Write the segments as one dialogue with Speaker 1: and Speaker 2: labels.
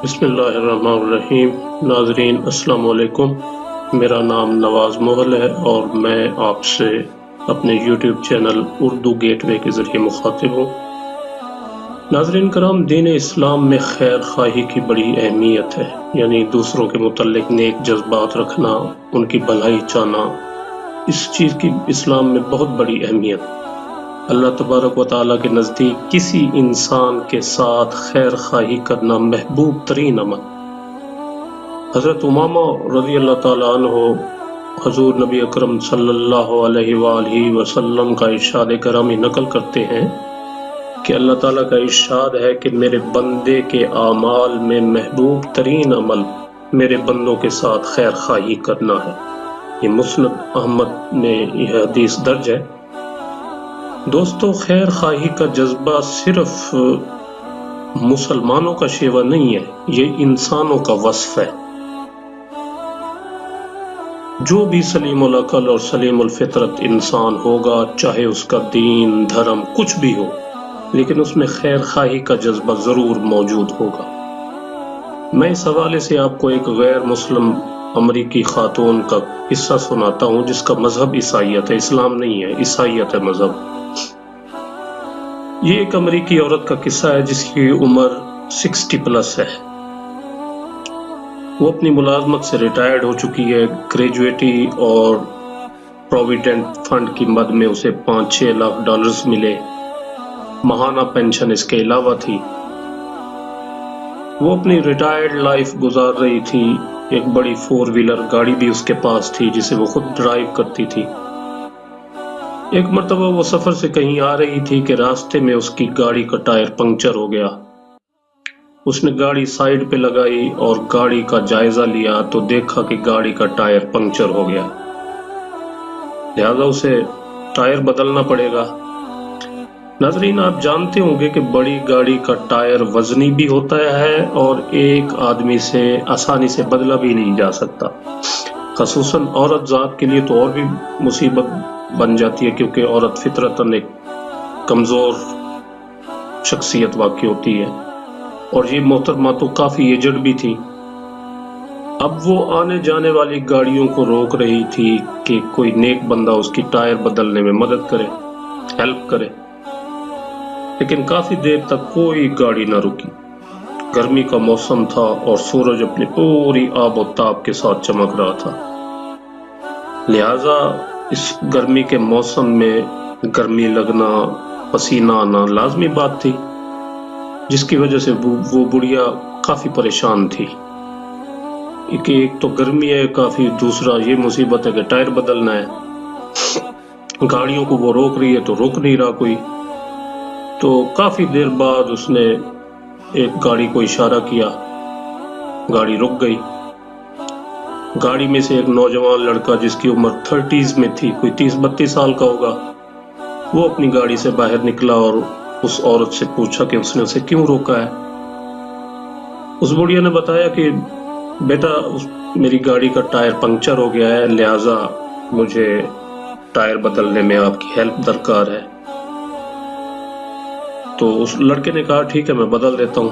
Speaker 1: بسم اللہ الرحمن الرحیم۔ ناظرین السلام علیکم، میرا نام نواز مغل ہے اور میں آپ سے اپنے یوٹیوب چینل اردو گیٹ وے کے ذریعے مخاطب ہوں۔ ناظرین کرام، دین اسلام میں خیر خواہی کی بڑی اہمیت ہے، یعنی دوسروں کے متعلق نیک جذبات رکھنا، ان کی بھلائی چاہنا، اس چیز کی اسلام میں بہت بڑی اہمیت۔ اللہ تبارک و تعالیٰ کے نزدیک کسی انسان کے ساتھ خیر خواہی کرنا محبوب ترین عمل۔ حضرت امامہ رضی اللہ تعالیٰ عنہ حضور نبی اکرم صلی اللہ علیہ وآلہ وسلم کا ارشاد گرامی نقل کرتے ہیں کہ اللہ تعالیٰ کا ارشاد ہے کہ میرے بندے کے اعمال میں محبوب ترین عمل میرے بندوں کے ساتھ خیر خواہی کرنا ہے۔ یہ مسند احمد میں یہ حدیث درج ہے۔ دوستو، خیر خواہی کا جذبہ صرف مسلمانوں کا شیوہ نہیں ہے، یہ انسانوں کا وصف ہے۔ جو بھی سلیم العقل اور سلیم الفطرت انسان ہوگا، چاہے اس کا دین دھرم کچھ بھی ہو، لیکن اس میں خیر خواہی کا جذبہ ضرور موجود ہوگا۔ میں اس حوالے سے آپ کو ایک غیر مسلم امریکی خاتون کا قصہ سناتا ہوں جس کا مذہب عیسائیت ہے، اسلام نہیں ہے، عیسائیت ہے مذہب۔ یہ ایک امریکی عورت کا قصہ ہے جس کی عمر 60+ ہے۔ وہ اپنی ملازمت سے ریٹائرڈ ہو چکی ہے۔ گریجویٹی اور پروویڈنٹ فنڈ کی مد میں اسے 5-6 لاکھ ڈالرز ملے۔ ماہانہ پینشن اس کے علاوہ تھی۔ وہ اپنی ریٹائرڈ لائف گزار رہی تھی۔ ایک بڑی 4 ویلر گاڑی بھی اس کے پاس تھی جسے وہ خود ڈرائیو کرتی تھی۔ ایک مرتبہ وہ سفر سے کہیں آ رہی تھی کہ راستے میں اس کی گاڑی کا ٹائر پنکچر ہو گیا۔ اس نے گاڑی سائیڈ پہ لگائی اور گاڑی کا جائزہ لیا تو دیکھا کہ گاڑی کا ٹائر پنکچر ہو گیا، لہذا اسے ٹائر بدلنا پڑے گا۔ ناظرین، آپ جانتے ہوں گے کہ بڑی گاڑی کا ٹائر وزنی بھی ہوتا ہے اور ایک آدمی سے آسانی سے بدلا بھی نہیں جا سکتا۔ خصوصاً عورت ذات کے لیے تو اور بھی مصیبت بن جاتی ہے، کیونکہ عورت فطرتاً ایک کمزور شخصیت واقع ہوتی ہے، اور یہ محترمہ تو کافی ایجڈ بھی تھی۔ اب وہ آنے جانے والی گاڑیوں کو روک رہی تھی کہ کوئی نیک بندہ اس کی ٹائر بدلنے میں مدد کرے، ہیلپ کرے، لیکن کافی دیر تک کوئی گاڑی نہ رکی۔ گرمی کا موسم تھا اور سورج اپنی پوری آب و تاب کے ساتھ چمک رہا تھا، لہذا اس گرمی کے موسم میں گرمی لگنا، پسینہ آنا لازمی بات تھی، جس کی وجہ سے وہ بڑھیا کافی پریشان تھی کہ ایک تو گرمی ہے کافی، دوسرا یہ مصیبت ہے کہ ٹائر بدلنا ہے۔ گاڑیوں کو وہ روک رہی ہے تو روک نہیں رہا کوئی۔ تو کافی دیر بعد اس نے ایک گاڑی کو اشارہ کیا، گاڑی رک گئی۔ گاڑی میں سے ایک نوجوان لڑکا جس کی عمر 30s میں تھی، کوئی 30-32 سال کا ہوگا، وہ اپنی گاڑی سے باہر نکلا اور اس عورت سے پوچھا کہ اس نے اسے کیوں روکا ہے۔ اس بڑھیا نے بتایا کہ بیٹا، میری گاڑی کا ٹائر پنکچر ہو گیا ہے، لہٰذا مجھے ٹائر بدلنے میں آپ کی ہیلپ درکار ہے۔ تو اس لڑکے نے کہا ٹھیک ہے، میں بدل دیتا ہوں۔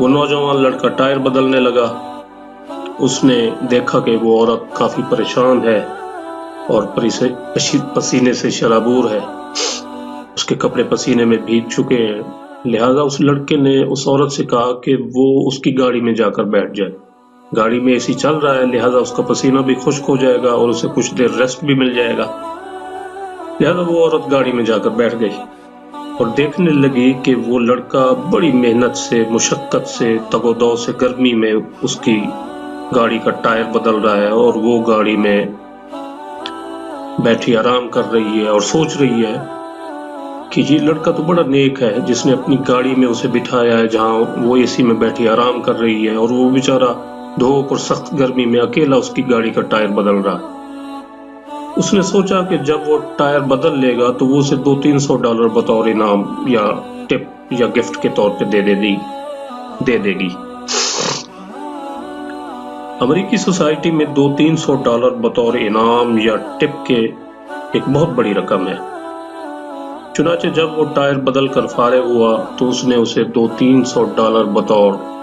Speaker 1: وہ نوجوان لڑکا ٹائر بدلنے لگا۔ اس نے دیکھا کہ وہ عورت کافی پریشان ہے اور پسینے سے شرابور ہے، اس کے کپڑے پسینے میں بھیگ چکے ہیں، لہذا اس لڑکے نے اس عورت سے کہا کہ وہ اس کی گاڑی میں جا کر بیٹھ جائے۔ گاڑی میں AC چل رہا ہے، لہذا اس کا پسینہ بھی خشک ہو جائے گا اور اسے کچھ دیر ریسٹ بھی مل جائے گا۔ لہذا وہ عورت گاڑی میں جا کر بیٹھ گئی اور دیکھنے لگی کہ وہ لڑکا بڑی محنت سے، مشقت سے، تگ و دو سے گرمی میں اس کی گاڑی کا ٹائر بدل رہا ہے، اور وہ گاڑی میں بیٹھی آرام کر رہی ہے اور سوچ رہی ہے کہ یہ لڑکا تو بڑا نیک ہے جس نے اپنی گاڑی میں اسے بٹھایا ہے جہاں وہ AC میں بیٹھی آرام کر رہی ہے، اور وہ بیچارہ دھوپ اور سخت گرمی میں اکیلا اس کی گاڑی کا ٹائر بدل رہا ہے۔ اس نے سوچا کہ جب وہ ٹائر بدل لے گا تو وہ اسے $200-300 بطور انعام یا ٹپ یا گفٹ کے طور پہ دے دے گی۔ امریکی سوسائٹی میں $200-300 بطور انعام یا ٹپ کے ایک بہت بڑی رقم ہے۔ چنانچہ جب وہ ٹائر بدل کر فارغ ہوا تو اس نے اسے $200-300 بطور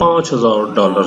Speaker 1: $5,000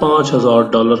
Speaker 1: $5,000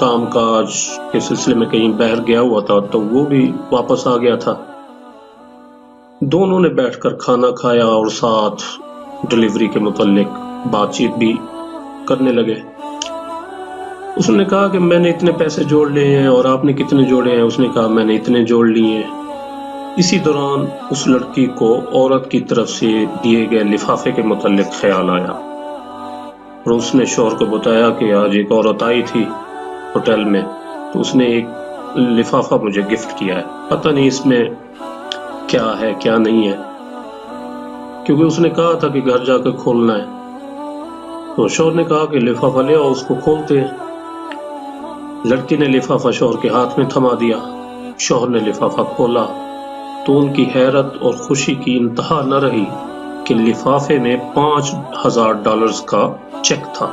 Speaker 1: کام کاج کے سلسلے میں کہیں باہر گیا ہوا تھا تو وہ بھی واپس آ گیا تھا۔ دونوں نے بیٹھ کر کھانا کھایا اور ساتھ ڈلیوری کے متعلق بات چیت بھی کرنے لگے۔ اس نے کہا کہ میں نے اتنے پیسے جوڑ لیے ہیں اور آپ نے کتنے جوڑے ہیں؟ اس نے کہا میں نے اتنے جوڑ لیے ہیں۔ اسی دوران اس لڑکی کو عورت کی طرف سے دیے گئے لفافے کے متعلق خیال آیا اور اس نے شوہر کو بتایا کہ آج ایک عورت آئی تھی ہوٹل میں تو اس نے ایک لفافہ مجھے گفٹ کیا ہے، پتہ نہیں اس میں کیا ہے کیا نہیں ہے، کیونکہ اس نے کہا تھا کہ گھر جا کے کھولنا ہے۔ تو شوہر نے کہا کہ لفافہ لے آؤ، اس کو کھولتے ہیں۔ لڑکی نے لفافہ شوہر کے ہاتھ میں تھما دیا۔ شوہر نے لفافہ کھولا تو ان کی حیرت اور خوشی کی انتہا نہ رہی کہ لفافے میں $5000 کا چیک تھا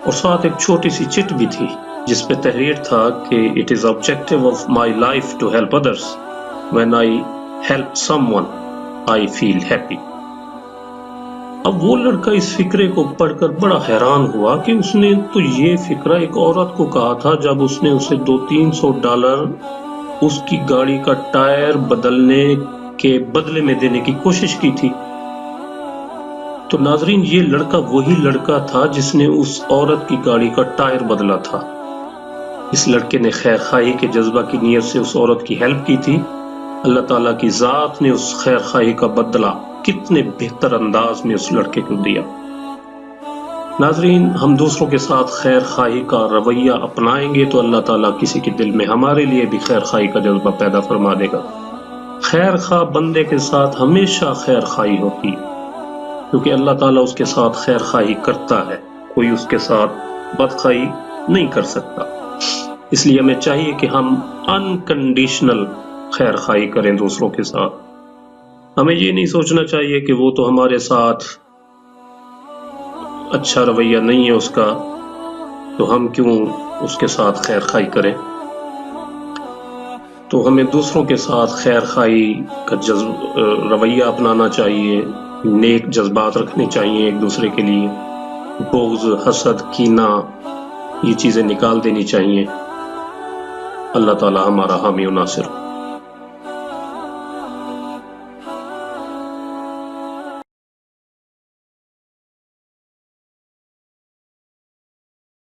Speaker 1: اور ساتھ ایک چھوٹی سی چٹ بھی تھی جس پہ تحریر تھا کہ "It is objective of my life to help others. When I help someone, I feel happy." اب وہ لڑکا اس فقرے کو پڑھ کر بڑا حیران ہوا کہ اس نے تو یہ فقرہ ایک عورت کو کہا تھا جب اس نے اسے $200-300 اس کی گاڑی کا ٹائر بدلنے کے بدلے میں دینے کی کوشش کی تھی۔ تو ناظرین، یہ لڑکا وہی لڑکا تھا جس نے اس عورت کی گاڑی کا ٹائر بدلا تھا۔ اس لڑکے نے خیر خواہی کے جذبہ کی نیت سے اس عورت کی ہیلپ کی تھی۔ اللہ تعالیٰ کی ذات نے اس خیر خواہی کا بدلہ کتنے بہتر انداز میں اس لڑکے کو دیا۔ ناظرین، ہم دوسروں کے ساتھ خیر خواہی کا رویہ اپنائیں گے تو اللہ تعالیٰ کسی کے دل میں ہمارے لیے بھی خیر خواہی کا جذبہ پیدا فرما دے گا۔ خیر خواہ بندے کے ساتھ ہمیشہ خیر خواہی ہوتی کیونکہ اللہ تعالیٰ اس کے ساتھ خیر خواہی کرتا ہے، کوئی اس کے ساتھ بدخواہی نہیں کر سکتا۔ اس لیے ہمیں چاہیے کہ ہم انکنڈیشنل خیر خواہی کریں دوسروں کے ساتھ۔ ہمیں یہ نہیں سوچنا چاہیے کہ وہ تو ہمارے ساتھ اچھا رویہ نہیں ہے اس کا، تو ہم کیوں اس کے ساتھ خیر خواہی کریں۔ تو ہمیں دوسروں کے ساتھ خیر خواہی کا رویہ اپنانا چاہیے، نیک جذبات رکھنے چاہیے ایک دوسرے کے لیے، بغض، حسد، کینہ، یہ چیزیں نکال دینی چاہیے۔ اللہ تعالی ہمارا حامی و ناصر ہو۔